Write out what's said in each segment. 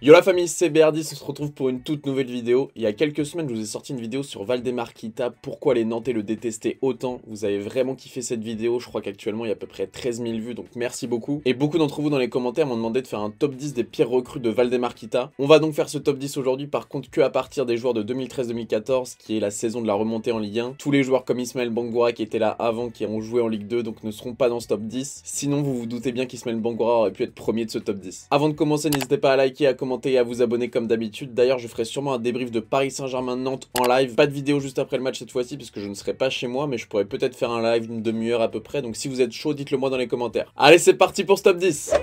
Yo la famille, c'est BR10, on se retrouve pour une toute nouvelle vidéo. Il y a quelques semaines, je vous ai sorti une vidéo sur Valdemar Kita, pourquoi les Nantais le détestaient autant. Vous avez vraiment kiffé cette vidéo, je crois qu'actuellement il y a à peu près 13 000 vues, donc merci beaucoup. Et beaucoup d'entre vous dans les commentaires m'ont demandé de faire un top 10 des pires recrues de Valdemar Kita. On va donc faire ce top 10 aujourd'hui, par contre que à partir des joueurs de 2013-2014, qui est la saison de la remontée en Ligue 1. Tous les joueurs comme Ismaël Bangoura qui étaient là avant, qui ont joué en Ligue 2, donc ne seront pas dans ce top 10. Sinon vous vous doutez bien qu'Ismaël Bangoura aurait pu être premier de ce top 10. Avant de commencer, n'hésitez pas à liker, à commenter et à vous abonner comme d'habitude. D'ailleurs, je ferai sûrement un débrief de Paris Saint-Germain-Nantes en live. Pas de vidéo juste après le match cette fois-ci, parce que je ne serai pas chez moi, mais je pourrais peut-être faire un live d'une demi-heure à peu près. Donc si vous êtes chaud, dites-le moi dans les commentaires. Allez, c'est parti pour ce top 10.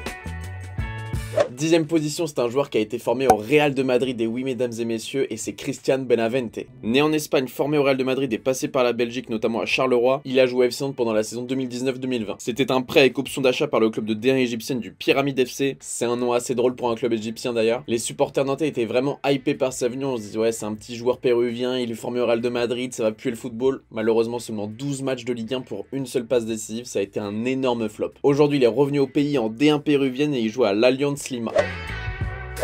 10ème position, c'est un joueur qui a été formé au Real de Madrid, et oui mesdames et messieurs, et c'est Cristian Benavente. Né en Espagne, formé au Real de Madrid et passé par la Belgique, notamment à Charleroi, il a joué FC Nantes pendant la saison 2019-2020. C'était un prêt avec option d'achat par le club de D1 égyptienne du Pyramide FC. C'est un nom assez drôle pour un club égyptien d'ailleurs. Les supporters nantais étaient vraiment hypés par sa venue, on se disait ouais c'est un petit joueur péruvien, il est formé au Real de Madrid, ça va puer le football. Malheureusement seulement 12 matchs de Ligue 1 pour une seule passe décisive, ça a été un énorme flop. Aujourd'hui il est revenu au pays en D1 péruvienne et il joue à l'Allianz Lima.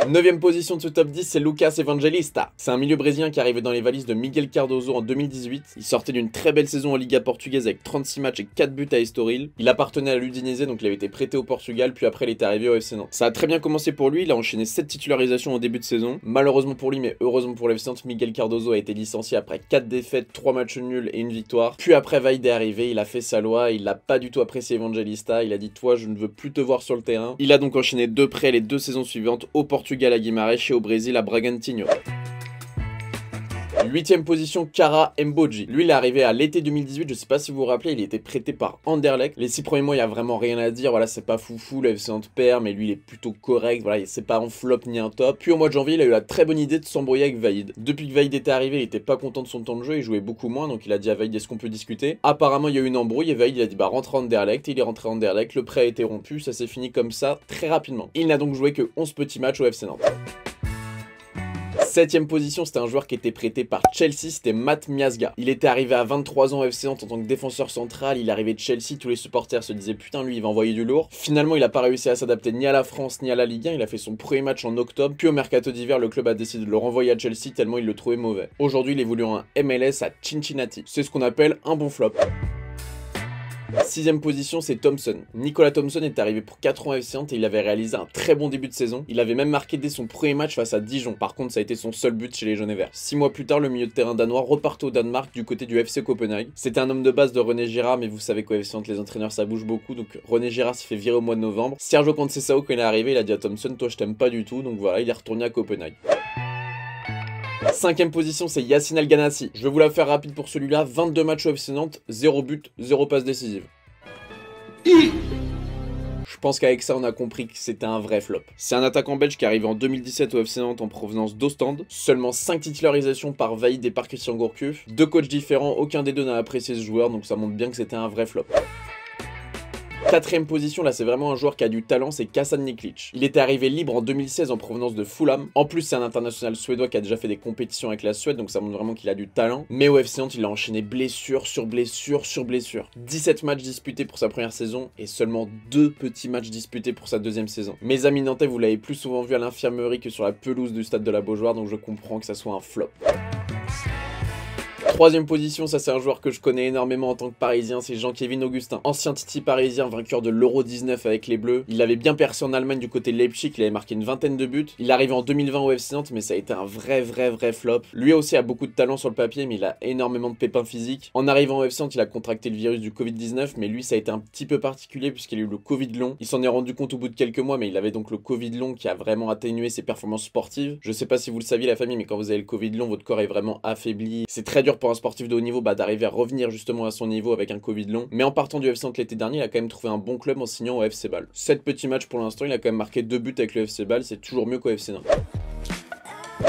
9ème position de ce top 10, c'est Lucas Evangelista. C'est un milieu brésilien qui arrivait dans les valises de Miguel Cardoso en 2018. Il sortait d'une très belle saison en Liga portugaise avec 36 matchs et 4 buts à Estoril. Il appartenait à l'Udinese, donc il avait été prêté au Portugal, puis après il est arrivé au FC Nantes. Ça a très bien commencé pour lui, il a enchaîné 7 titularisations au début de saison. Malheureusement pour lui, mais heureusement pour le FC Nantes, Miguel Cardoso a été licencié après 4 défaites, 3 matchs nuls et une victoire. Puis après Vaïd est arrivé, il a fait sa loi, il n'a pas du tout apprécié Evangelista, il a dit toi je ne veux plus te voir sur le terrain. Il a donc enchaîné 2 prêts les 2 saisons suivantes au Portugal à Guimarães et au Brésil à Bragantino. 8ème position, Kara Mboji. Lui, il est arrivé à l'été 2018, je sais pas si vous vous rappelez, il était prêté par Anderlecht. Les 6 premiers mois, il y a vraiment rien à dire, voilà, c'est pas foufou, le FC Nantes perd, mais lui, il est plutôt correct, voilà, c'est pas un flop ni un top. Puis au mois de janvier, il a eu la très bonne idée de s'embrouiller avec Vaïd. Depuis que Vaïd était arrivé, il était pas content de son temps de jeu, il jouait beaucoup moins, donc il a dit à Vaïd, est-ce qu'on peut discuter? Apparemment, il y a eu une embrouille et Vaïd, il a dit, bah rentre à Anderlecht, il est rentré à Anderlecht, le prêt a été rompu, ça s'est fini comme ça, très rapidement. Il n'a donc joué que 11 petits matchs au FC Nantes. 7ème position, c'était un joueur qui était prêté par Chelsea, c'était Matt Miazga. Il était arrivé à 23 ans au FC Nantes en tant que défenseur central, il arrivait de Chelsea, tous les supporters se disaient putain lui il va envoyer du lourd. Finalement il a pas réussi à s'adapter ni à la France ni à la Ligue 1, il a fait son premier match en octobre, puis au mercato d'hiver le club a décidé de le renvoyer à Chelsea tellement il le trouvait mauvais. Aujourd'hui il évolue en MLS à Cincinnati, c'est ce qu'on appelle un bon flop. 6ème position, c'est Thompson. Nicolas Thompson est arrivé pour 4 ans à FC Nantes et il avait réalisé un très bon début de saison. Il avait même marqué dès son premier match face à Dijon. Par contre, ça a été son seul but chez les jaunes et verts. 6 mois plus tard, le milieu de terrain danois repartait au Danemark du côté du FC Copenhague. C'était un homme de base de René Girard, mais vous savez qu'au FC Nantes, les entraîneurs ça bouge beaucoup. Donc René Girard s'est fait virer au mois de novembre. Sergio Conceição, quand il est arrivé, il a dit à Thompson, toi je t'aime pas du tout. Donc voilà, il est retourné à Copenhague. 5ème position, c'est Yacine El Ghanassi. Je vais vous la faire rapide pour celui-là. 22 matchs au FC Nantes, 0 but, 0 passe décisive. Je pense qu'avec ça, on a compris que c'était un vrai flop. C'est un attaquant belge qui arrive en 2017 au FC Nantes en provenance d'Ostende. Seulement 5 titularisations par Vaïd et par Christian Gourcuff. 2 coachs différents, aucun des deux n'a apprécié ce joueur, donc ça montre bien que c'était un vrai flop. 4ème position, là c'est vraiment un joueur qui a du talent, c'est Kasan Niklic. Il était arrivé libre en 2016 en provenance de Fulham. En plus c'est un international suédois qui a déjà fait des compétitions avec la Suède, donc ça montre vraiment qu'il a du talent. Mais au FC Nantes il a enchaîné blessure sur blessure sur blessure. 17 matchs disputés pour sa première saison et seulement 2 petits matchs disputés pour sa deuxième saison. Mes amis nantais, vous l'avez plus souvent vu à l'infirmerie que sur la pelouse du stade de la Beaujoire, donc je comprends que ça soit un flop. 3ème position, ça c'est un joueur que je connais énormément en tant que parisien, c'est Jean-Kévin Augustin. Ancien Titi parisien, vainqueur de l'Euro 19 avec les Bleus. Il avait bien percé en Allemagne du côté de Leipzig, il avait marqué une vingtaine de buts. Il est arrivé en 2020 au FC Nantes, mais ça a été un vrai flop. Lui aussi a beaucoup de talent sur le papier, mais il a énormément de pépins physiques. En arrivant au FC Nantes, il a contracté le virus du Covid-19, mais lui ça a été un petit peu particulier puisqu'il a eu le Covid long. Il s'en est rendu compte au bout de quelques mois, mais il avait donc le Covid long qui a vraiment atténué ses performances sportives. Je sais pas si vous le saviez la famille, mais quand vous avez le Covid long, votre corps est vraiment affaibli. C'est très dur pour un sportif de haut niveau d'arriver à revenir justement à son niveau avec un Covid long. Mais en partant du FC Nantes l'été dernier, il a quand même trouvé un bon club en signant au FC Bâle. 7 petits matchs pour l'instant, il a quand même marqué 2 buts avec le FC Bâle, c'est toujours mieux qu'au FC Nantes.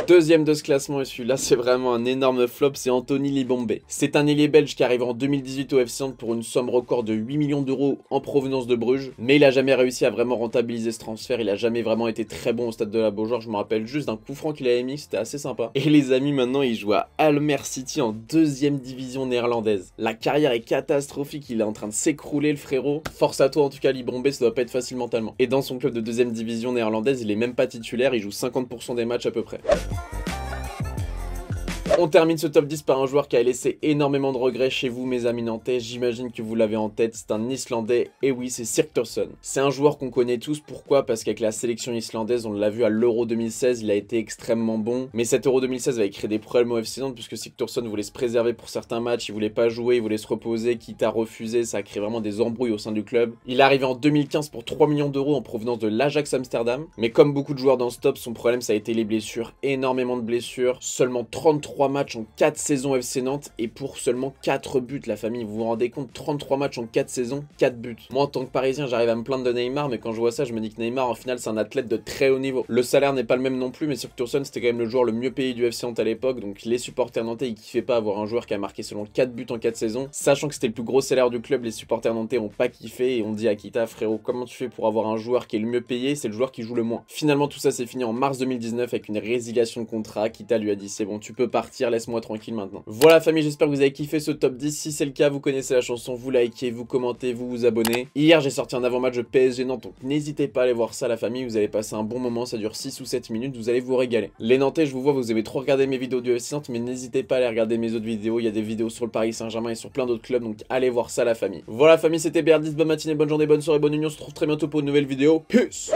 Deuxième de ce classement, et celui-là c'est vraiment un énorme flop, c'est Anthony Libombe. C'est un ailier belge qui arrive en 2018 au FC Nantes pour une somme record de 8 millions d'euros en provenance de Bruges, mais il a jamais réussi à vraiment rentabiliser ce transfert, il a jamais vraiment été très bon au stade de la Beaujoire. Je me rappelle juste d'un coup franc qu'il avait mis, c'était assez sympa. Et les amis, maintenant il joue à Almer City en deuxième division néerlandaise. La carrière est catastrophique, il est en train de s'écrouler le frérot. Force à toi en tout cas Libombe, ça doit pas être facile mentalement. Et dans son club de deuxième division néerlandaise, il est même pas titulaire, il joue 50% des matchs à peu près. On termine ce top 10 par un joueur qui a laissé énormément de regrets chez vous, mes amis nantais. J'imagine que vous l'avez en tête, c'est un Islandais, et oui, c'est Sigthorsson. C'est un joueur qu'on connaît tous, pourquoi? Parce qu'avec la sélection islandaise, on l'a vu à l'Euro 2016, il a été extrêmement bon. Mais cet Euro 2016 avait créé des problèmes au FC Nantes, puisque Sigthorsson voulait se préserver pour certains matchs, il voulait pas jouer, il voulait se reposer, quitte à refuser, ça a créé vraiment des embrouilles au sein du club. Il est arrivé en 2015 pour 3 millions d'euros en provenance de l'Ajax Amsterdam. Mais comme beaucoup de joueurs dans ce top, son problème ça a été les blessures, énormément de blessures, seulement 33 matchs en 4 saisons FC Nantes et pour seulement 4 buts, la famille. Vous vous rendez compte, 33 matchs en 4 saisons, 4 buts. Moi en tant que Parisien j'arrive à me plaindre de Neymar, mais quand je vois ça je me dis que Neymar en final c'est un athlète de très haut niveau. Le salaire n'est pas le même non plus, mais Sigthorsson c'était quand même le joueur le mieux payé du FC Nantes à l'époque, donc les supporters nantais ils kiffaient pas avoir un joueur qui a marqué seulement 4 buts en 4 saisons. Sachant que c'était le plus gros salaire du club, les supporters nantais ont pas kiffé et on dit à Kita, frérot, comment tu fais pour avoir un joueur qui est le mieux payé? C'est le joueur qui joue le moins. Finalement tout ça s'est fini en mars 2019 avec une résiliation de contrat. Kita lui a dit c'est bon, tu peux partir, laisse-moi tranquille maintenant. Voilà famille, j'espère que vous avez kiffé ce top 10. Si c'est le cas, vous connaissez la chanson, vous likez, vous commentez, vous vous abonnez. Hier j'ai sorti un avant-match de PSG Nantes, donc n'hésitez pas à aller voir ça la famille, vous allez passer un bon moment, ça dure 6 ou 7 minutes, vous allez vous régaler. Les Nantais, je vous vois, vous avez trop regardé mes vidéos du FC Nantes, mais n'hésitez pas à aller regarder mes autres vidéos, il y a des vidéos sur le Paris Saint-Germain et sur plein d'autres clubs, donc allez voir ça la famille. Voilà famille, c'était BR10, bonne matinée, bonne journée, bonne soirée, bonne union, on se retrouve très bientôt pour une nouvelle vidéo. Peace.